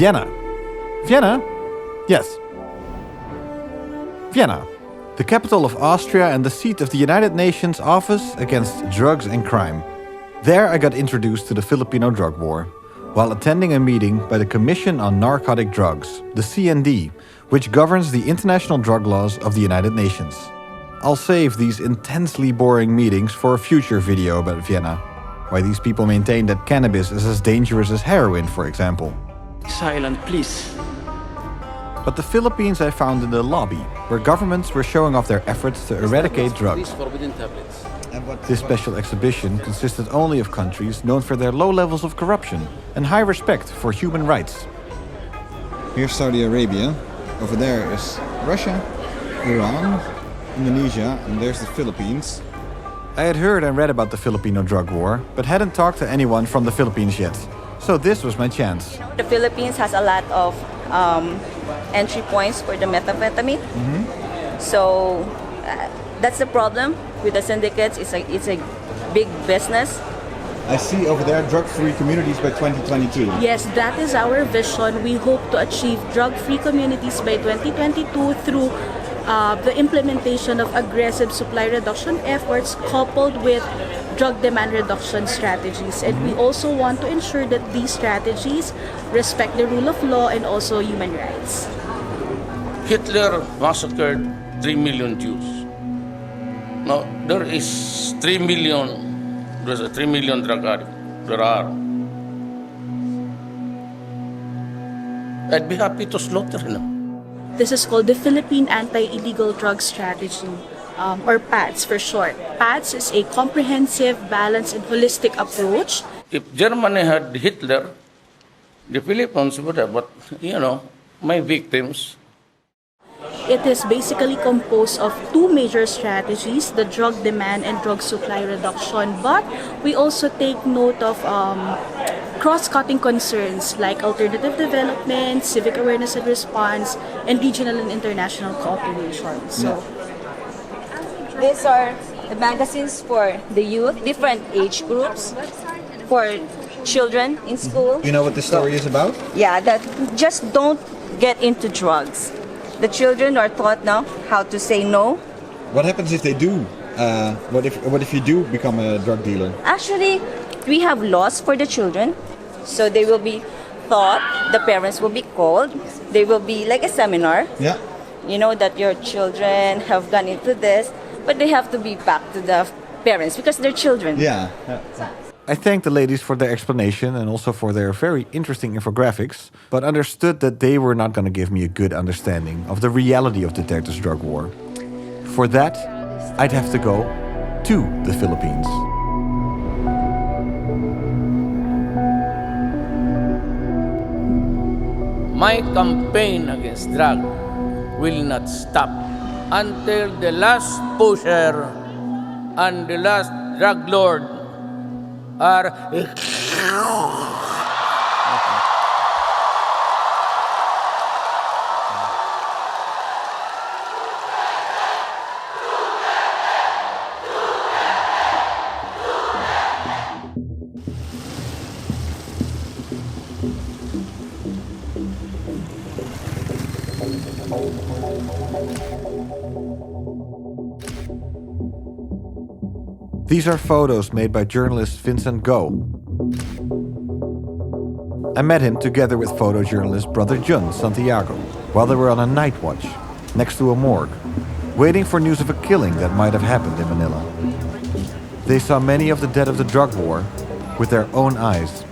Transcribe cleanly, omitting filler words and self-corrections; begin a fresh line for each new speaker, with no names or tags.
Vienna. Vienna? Yes. Vienna, the capital of Austria and the seat of the United Nations Office Against Drugs and Crime. There I got introduced to the Filipino drug war, while attending a meeting by the Commission on Narcotic Drugs, the CND, which governs the international drug laws of the United Nations. I'll save these intensely boring meetings for a future video about Vienna, why these people maintain that cannabis is as dangerous as heroin, for example.
Silent, please.
But the Philippines I found in the lobby, where governments were showing off their efforts to eradicate drugs. This special exhibition consisted only of countries known for their low levels of corruption and high respect for human rights.
Here's Saudi Arabia. Over there is Russia, Iran, Indonesia, and there's the Philippines.
I had heard and read about the Filipino drug war, but hadn't talked to anyone from the Philippines yet. So this was my chance.
The Philippines has a lot of entry points for the methamphetamine. So that's the problem with the syndicates. It's a big business.
I see over there drug-free communities by 2022.
Yes, that is our vision. We hope to achieve drug-free communities by 2022 through the implementation of aggressive supply reduction efforts coupled with drug demand reduction strategies. And we also want to ensure that these strategies respect the rule of law and also human rights.
Hitler massacred 3 million Jews. Now, there's a 3 million drug addicts. There are. I'd be happy to slaughter them.
This is called the Philippine Anti-Illegal Drug Strategy, or PADS for short. PADS is a comprehensive, balanced, and holistic approach.
If Germany had Hitler, the Philippines would have, but, my victims.
It is basically composed of two major strategies, the drug demand and drug supply reduction. But we also take note of cross-cutting concerns like alternative development, civic awareness and response, and regional and international cooperation. So,
These are the magazines for the youth, different age groups, for children in school.
You know what this story is about?
Yeah, that just don't get into drugs. The children are taught now how to say no.
What happens if they do? What if you do become a drug dealer?
Actually, we have laws for the children. So they will be taught, the parents will be called, there will be like a seminar.
Yeah.
You know that your children have gone into this, but they have to be back to the parents because they're children.
Yeah.
I thanked the ladies for their explanation and also for their very interesting infographics, but understood that they were not going to give me a good understanding of the reality of Duterte's drug war. For that, I'd have to go to the Philippines.
My campaign against drug will not stop until the last pusher and the last drug lord are
These are photos made by journalist Vincent Go. I met him together with photojournalist brother Jun Santiago while they were on a night watch next to a morgue, waiting for news of a killing that might have happened in Manila. They saw many of the dead of the drug war with their own eyes.